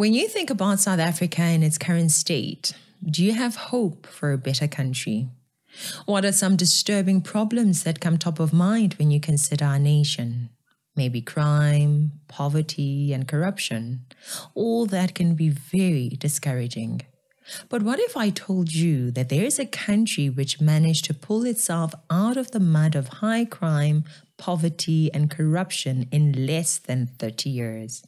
When you think about South Africa in its current state, do you have hope for a better country? What are some disturbing problems that come top of mind when you consider our nation? Maybe crime, poverty, and corruption. All that can be very discouraging. But what if I told you that there is a country which managed to pull itself out of the mud of high crime, poverty, and corruption in less than 30 years?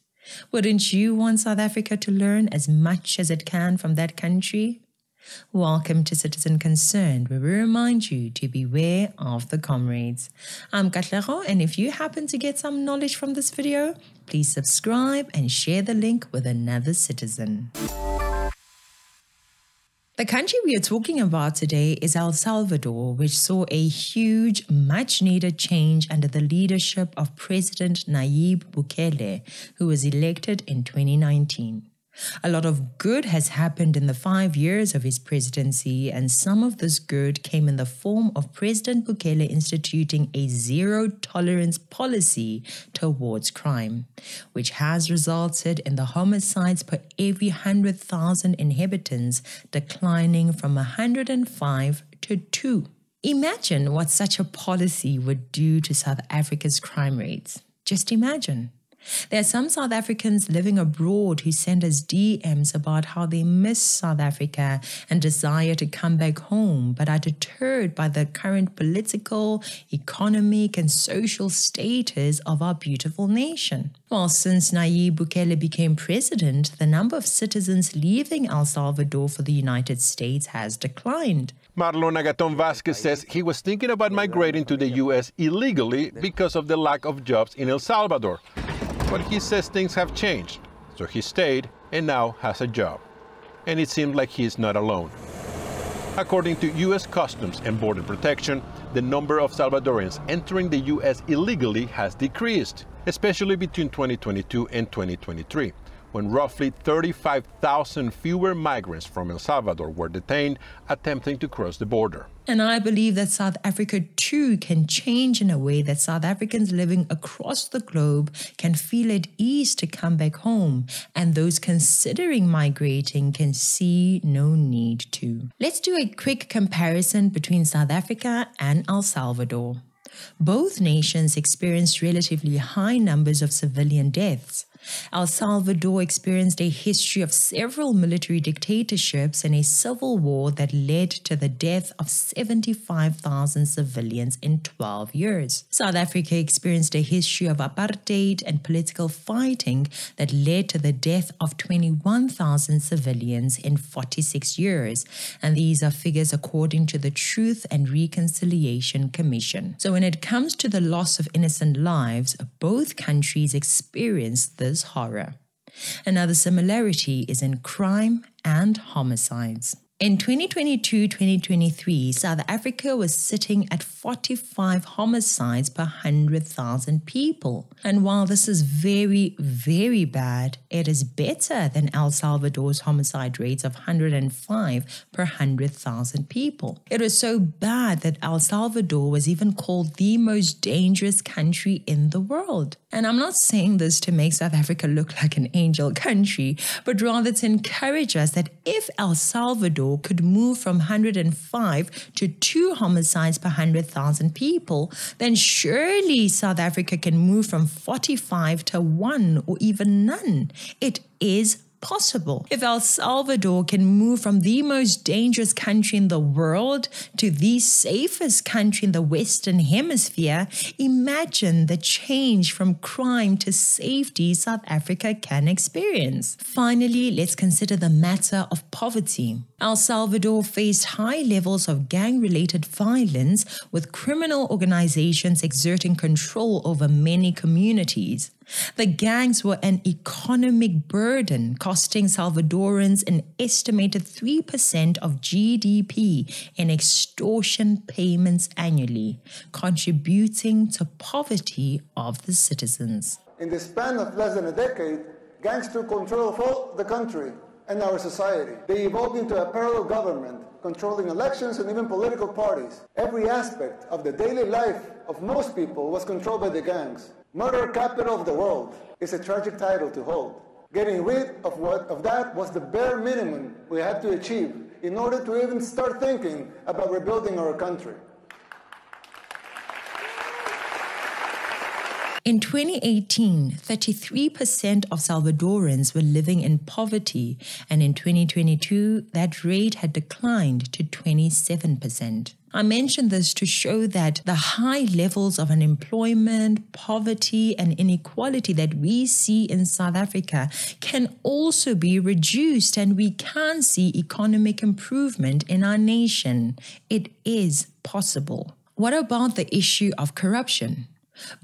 Wouldn't you want South Africa to learn as much as it can from that country? Welcome to Citizen Concerned, where we remind you to beware of the comrades. I'm Katlego, and if you happen to get some knowledge from this video, please subscribe and share the link with another citizen. The country we are talking about today is El Salvador, which saw a huge, much-needed change under the leadership of President Nayib Bukele, who was elected in 2019. A lot of good has happened in the 5 years of his presidency, and some of this good came in the form of President Bukele instituting a zero-tolerance policy towards crime, which has resulted in the homicides per every 100,000 inhabitants declining from 105 to 2. Imagine what such a policy would do to South Africa's crime rates. Just imagine. There are some South Africans living abroad who send us DMs about how they miss South Africa and desire to come back home, but are deterred by the current political, economic, and social status of our beautiful nation. Well, since Nayib Bukele became president, the number of citizens leaving El Salvador for the United States has declined. Marlon Agaton Vasquez says he was thinking about migrating to the U.S. illegally because of the lack of jobs in El Salvador. But he says things have changed, so he stayed and now has a job. And it seems like he's not alone. According to U.S. Customs and Border Protection, the number of Salvadorians entering the U.S. illegally has decreased, especially between 2022 and 2023, when roughly 35,000 fewer migrants from El Salvador were detained attempting to cross the border. And I believe that South Africa too can change in a way that South Africans living across the globe can feel at ease to come back home, and those considering migrating can see no need to. Let's do a quick comparison between South Africa and El Salvador. Both nations experienced relatively high numbers of civilian deaths. El Salvador experienced a history of several military dictatorships and a civil war that led to the death of 75,000 civilians in 12 years. South Africa experienced a history of apartheid and political fighting that led to the death of 21,000 civilians in 46 years. And these are figures according to the Truth and Reconciliation Commission. So when it comes to the loss of innocent lives, both countries experienced this horror. Another similarity is in crime and homicides. In 2022-2023, South Africa was sitting at 45 homicides per 100,000 people. And while this is very, very bad, it is better than El Salvador's homicide rates of 105 per 100,000 people. It was so bad that El Salvador was even called the most dangerous country in the world. And I'm not saying this to make South Africa look like an angel country, but rather to encourage us that if El Salvador could move from 105 to 2 homicides per 100,000 people, then surely South Africa can move from 45 to 1 or even none. It is possible. If El Salvador can move from the most dangerous country in the world to the safest country in the Western Hemisphere, imagine the change from crime to safety South Africa can experience. Finally, let's consider the matter of poverty. El Salvador faced high levels of gang-related violence, with criminal organizations exerting control over many communities. The gangs were an economic burden, costing Salvadorans an estimated 3% of GDP in extortion payments annually, contributing to poverty of the citizens. In the span of less than a decade, gangs took control of all the country and our society. They evolved into a parallel government, controlling elections and even political parties. Every aspect of the daily life of most people was controlled by the gangs. Murder capital of the world is a tragic title to hold. Getting rid of that was the bare minimum we had to achieve in order to even start thinking about rebuilding our country. In 2018, 33% of Salvadorans were living in poverty, and in 2022, that rate had declined to 27%. I mention this to show that the high levels of unemployment, poverty, and inequality that we see in South Africa can also be reduced, and we can see economic improvement in our nation. It is possible. What about the issue of corruption?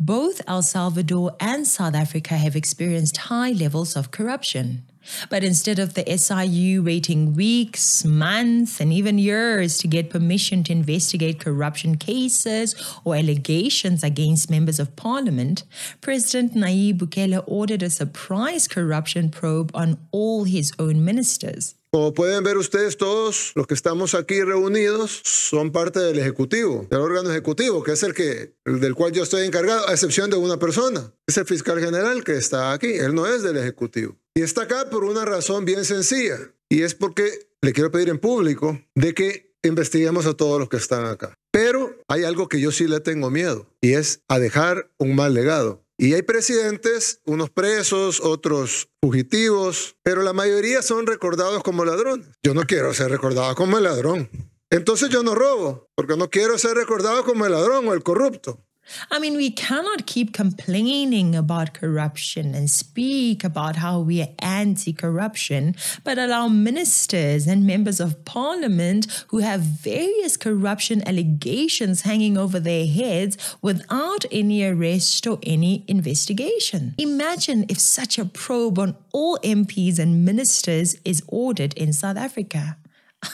Both El Salvador and South Africa have experienced high levels of corruption. But instead of the SIU waiting weeks, months, and even years to get permission to investigate corruption cases or allegations against members of parliament, President Nayib Bukele ordered a surprise corruption probe on all his own ministers. Como pueden ver ustedes todos, los que estamos aquí reunidos son parte del Ejecutivo, del órgano ejecutivo, que es del cual yo estoy encargado, a excepción de una persona. Es el fiscal general que está aquí, él no es del Ejecutivo. Y está acá por una razón bien sencilla, y es porque le quiero pedir en público de que investiguemos a todos los que están acá. Pero hay algo que yo sí le tengo miedo, y es a dejar un mal legado. Y hay presidentes, unos presos, otros fugitivos, pero la mayoría son recordados como ladrones. Yo no quiero ser recordado como el ladrón. Entonces yo no robo, porque no quiero ser recordado como el ladrón o el corrupto. I mean, we cannot keep complaining about corruption and speak about how we are anti-corruption, but allow ministers and members of parliament who have various corruption allegations hanging over their heads without any arrest or any investigation. Imagine if such a probe on all MPs and ministers is ordered in South Africa.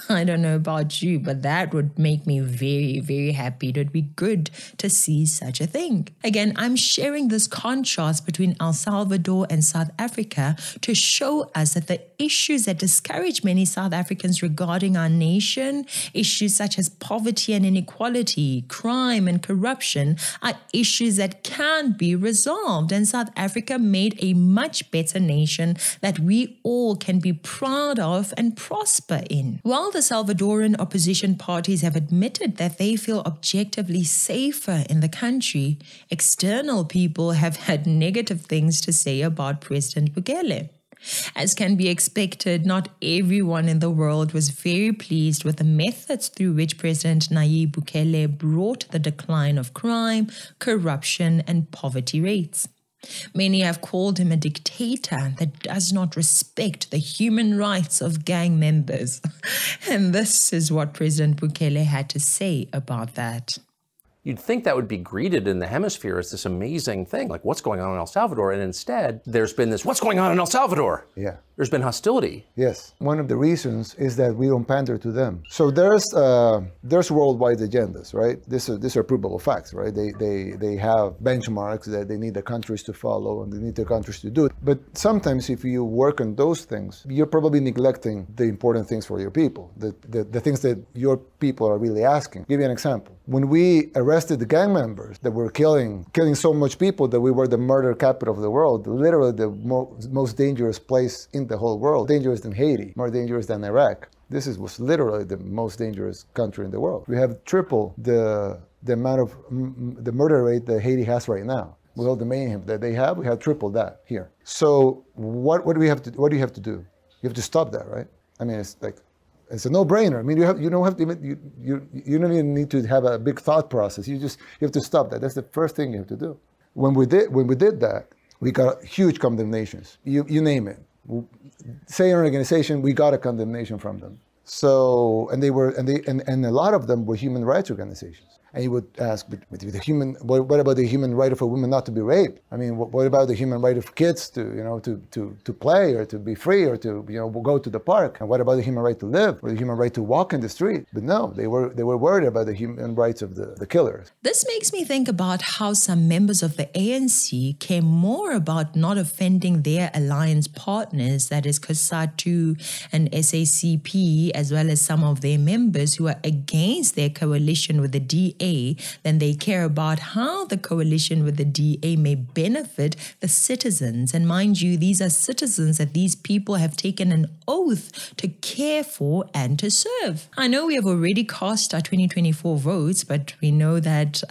I don't know about you, but that would make me very, very happy. It would be good to see such a thing. Again, I'm sharing this contrast between El Salvador and South Africa to show us that the issues that discourage many South Africans regarding our nation, issues such as poverty and inequality, crime and corruption, are issues that can be resolved. And South Africa made a much better nation that we all can be proud of and prosper in. While the Salvadoran opposition parties have admitted that they feel objectively safer in the country, external people have had negative things to say about President Bukele. As can be expected, not everyone in the world was very pleased with the methods through which President Nayib Bukele brought the decline of crime, corruption, and poverty rates. Many have called him a dictator that does not respect the human rights of gang members. And this is what President Bukele had to say about that. You'd think that would be greeted in the hemisphere as this amazing thing, like what's going on in El Salvador, and instead there's been this, what's going on in El Salvador? Yeah. There's been hostility. Yes. One of the reasons is that we don't pander to them. So there's worldwide agendas, right? These are provable facts, right? They have benchmarks that they need the countries to follow and they need the countries to do it. But sometimes if you work on those things, you're probably neglecting the important things for your people, the things that your people are really asking. I'll give you an example. When we arrested the gang members that were killing so much people that we were the murder capital of the world, literally the most dangerous place in the whole world, dangerous than Haiti, more dangerous than Iraq. This was literally the most dangerous country in the world. We have triple the amount of the murder rate that Haiti has right now. With all the mayhem that they have, we have tripled that here. So what do you have to do? You have to stop that, right? I mean, it's a no-brainer. I mean, you don't even need to have a big thought process. You have to stop that. That's the first thing you have to do. When we did that, we got huge condemnations. You name it. Say an organization, we got a condemnation from them. So, and a lot of them were human rights organizations. And you would ask, but what about the human right of a woman not to be raped? I mean, what about the human right of kids to play or to be free or to go to the park? And what about the human right to live or the human right to walk in the street? But no, they were worried about the human rights of the killers. This makes me think about how some members of the ANC care more about not offending their alliance partners, that is COSATU and SACP, as well as some of their members who are against their coalition with the DA, DA than they care about how the coalition with the DA may benefit the citizens. And mind you, these are citizens that these people have taken an oath to care for and to serve. I know we have already cast our 2024 votes, but we know that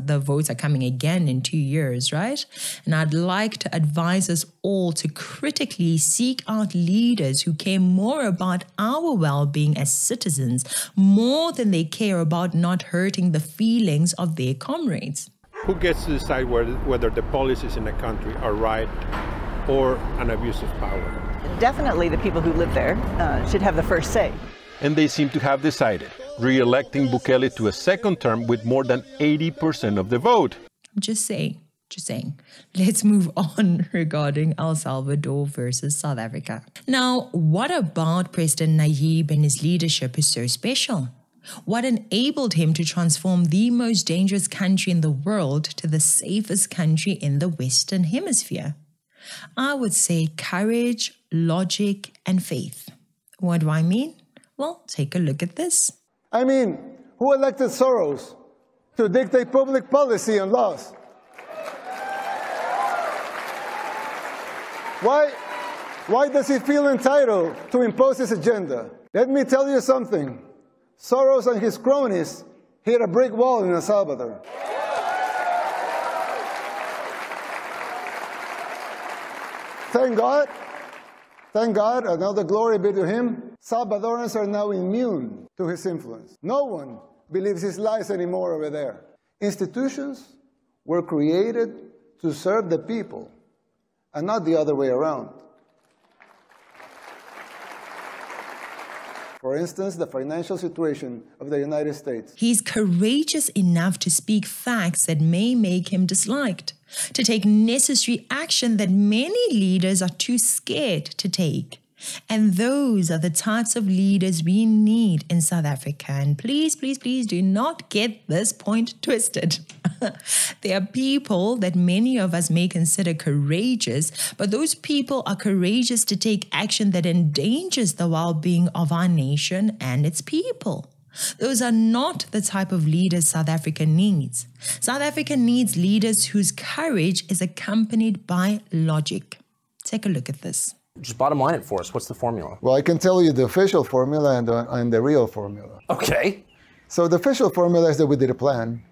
the votes are coming again in 2 years, right? And I'd like to advise us all to critically seek out leaders who care more about our well-being as citizens, more than they care about not hurting the feelings of their comrades. Who gets to decide whether the policies in a country are right or an abuse of power? Definitely the people who live there should have the first say. And they seem to have decided, re-electing Bukele to a second term with more than 80% of the vote. I'm just saying. Let's move on regarding El Salvador versus South Africa. Now, what about President Nayib and his leadership is so special? What enabled him to transform the most dangerous country in the world to the safest country in the Western Hemisphere? I would say courage, logic, and faith. What do I mean? Well, take a look at this. I mean, who elected Soros to dictate public policy and laws? Why does he feel entitled to impose his agenda? Let me tell you something. Soros and his cronies hit a brick wall in El Salvador. Thank God, and all the glory be to him, Salvadorans are now immune to his influence. No one believes his lies anymore over there. Institutions were created to serve the people, and not the other way around. For instance, the financial situation of the United States. He's courageous enough to speak facts that may make him disliked, to take necessary action that many leaders are too scared to take. And those are the types of leaders we need in South Africa. And please, please, please do not get this point twisted. There are people that many of us may consider courageous, but those people are courageous to take action that endangers the well-being of our nation and its people. Those are not the type of leaders South Africa needs. South Africa needs leaders whose courage is accompanied by logic. Take a look at this. Just bottom line it for us. What's the formula? Well, I can tell you the official formula and the real formula. Okay. So the official formula is that we did a plan.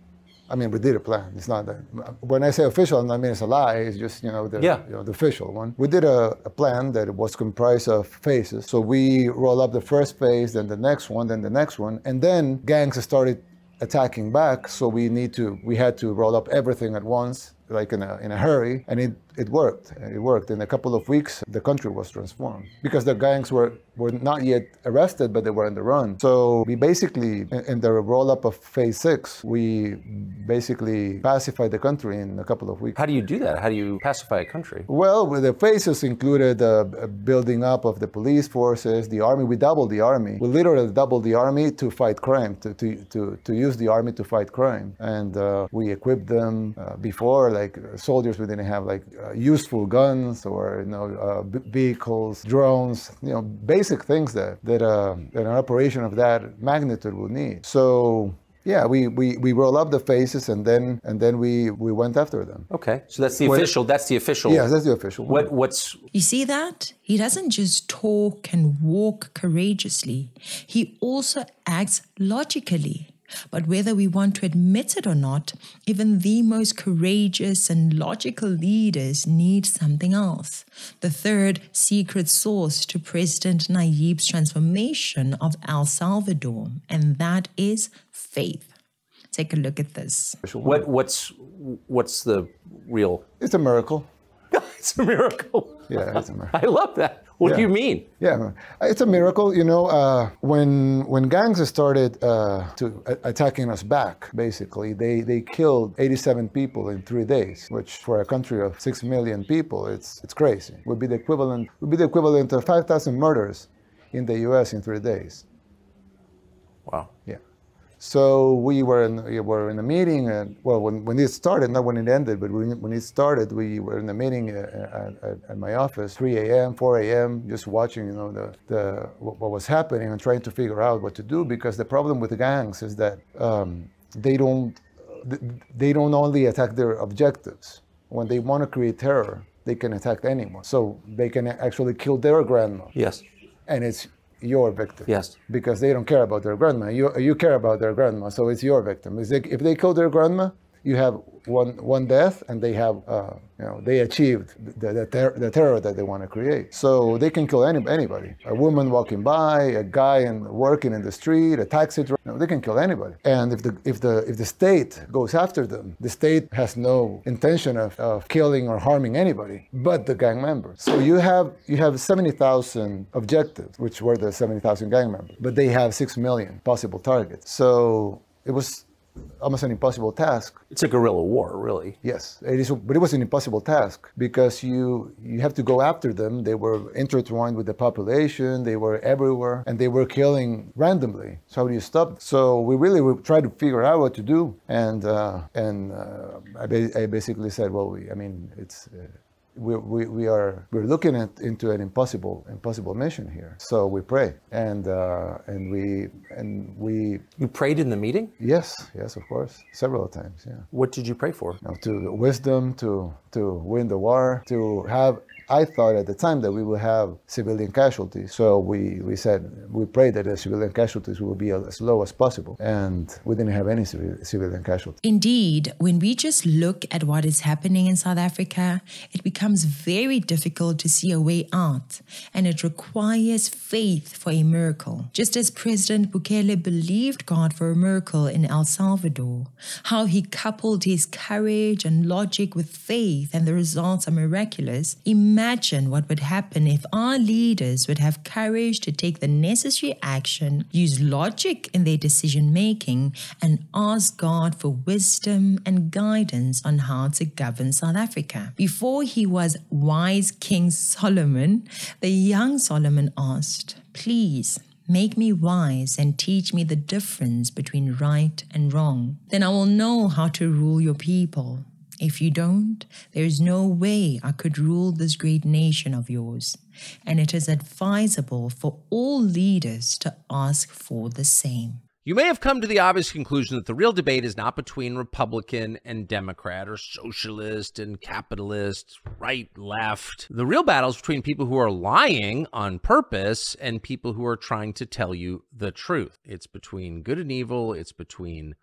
I mean, we did a plan. It's not that. When I say official, I mean it's a lie. It's just, the official one. We did a plan that was comprised of phases. So we roll up the first phase, then the next one, then the next one. And then gangs started attacking back. So we had to roll up everything at once, like in a hurry. And it worked. It worked. In a couple of weeks, the country was transformed because the gangs were not yet arrested, but they were on the run. So we basically, in the roll-up of phase 6, we basically pacified the country in a couple of weeks. How do you do that? How do you pacify a country? Well, the phases included building up of the police forces, the army. We doubled the army. We literally doubled the army to fight crime, to use the army to fight crime. And we equipped them before, like soldiers, we didn't have like useful guns or vehicles, drones, basic things that an operation of that magnitude would need. So yeah, we roll up the phases and then we went after them. Okay, so that's the official. That's the official. Yes, that's the official. What's you see that? He doesn't just talk and walk courageously. He also acts logically. But whether we want to admit it or not, even the most courageous and logical leaders need something else. The third secret source to President Nayib's transformation of El Salvador, and that is faith. Take a look at this. what's the real? It's a miracle. It's a miracle. Yeah, it's a miracle. I love that. What do you mean? Yeah, it's a miracle. When gangs started attacking us back, basically, they killed 87 people in 3 days, which for a country of 6 million people, it's crazy. Would be the equivalent of 5,000 murders in the U.S. in 3 days. Wow. Yeah. So we were in a meeting, and well, when it started, not when it ended, but when it started, we were in a meeting at my office, 3 a.m., 4 a.m., just watching, what was happening and trying to figure out what to do, because the problem with the gangs is that they don't only attack their objectives. When they want to create terror, they can attack anyone. So they can actually kill their grandma. Yes. And it's your victim. Yes. Because they don't care about their grandma. You care about their grandma, so it's your victim. If they kill their grandma, you have one death, and they have they achieved the terror that they want to create. So they can kill anybody. A woman walking by, a guy working in the street, a taxi driver. They can kill anybody. And if the state goes after them, the state has no intention of killing or harming anybody but the gang members. So you have 70,000 objectives, which were the 70,000 gang members, but they have 6 million possible targets. So it was almost an impossible task. It's a guerrilla war, really. Yes, it is, but it was an impossible task because you have to go after them. They were intertwined with the population, they were everywhere, and they were killing randomly. So how do you stop? So we really tried to figure out what to do, and I basically said, well, it's. We're looking into an impossible mission here. So we pray, and we. You prayed in the meeting? Yes, of course, several times. Yeah. What did you pray for? To wisdom, to win the war, to have. I thought at the time that we would have civilian casualties. So we prayed that the civilian casualties will be as low as possible. And we didn't have any civilian casualties. Indeed, when we just look at what is happening in South Africa, it becomes very difficult to see a way out. And it requires faith for a miracle. Just as President Bukele believed God for a miracle in El Salvador, how he coupled his courage and logic with faith, and the results are miraculous. Imagine what would happen if our leaders would have courage to take the necessary action, use logic in their decision-making, and ask God for wisdom and guidance on how to govern South Africa. Before he was wise King Solomon, the young Solomon asked, "Please, make me wise and teach me the difference between right and wrong. Then I will know how to rule your people. If you don't, there is no way I could rule this great nation of yours." And it is advisable for all leaders to ask for the same. You may have come to the obvious conclusion that the real debate is not between Republican and Democrat, or socialist and capitalist, right, left. The real battle is between people who are lying on purpose and people who are trying to tell you the truth. It's between good and evil. It's between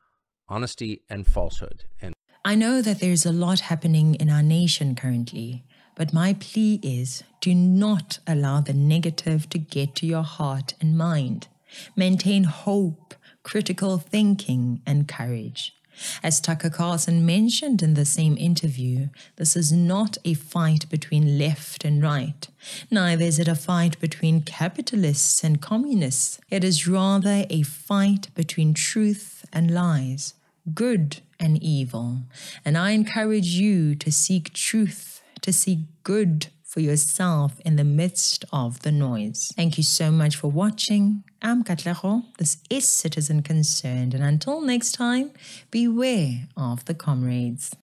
honesty and falsehood. And I know that there's a lot happening in our nation currently, but my plea is, do not allow the negative to get to your heart and mind. Maintain hope, critical thinking, and courage. As Tucker Carlson mentioned in the same interview, this is not a fight between left and right. Neither is it a fight between capitalists and communists. It is rather a fight between truth and lies, good and evil. And I encourage you to seek truth, to seek good for yourself in the midst of the noise. Thank you so much for watching. I'm Katlego. This is Citizen Concerned. And until next time, beware of the comrades.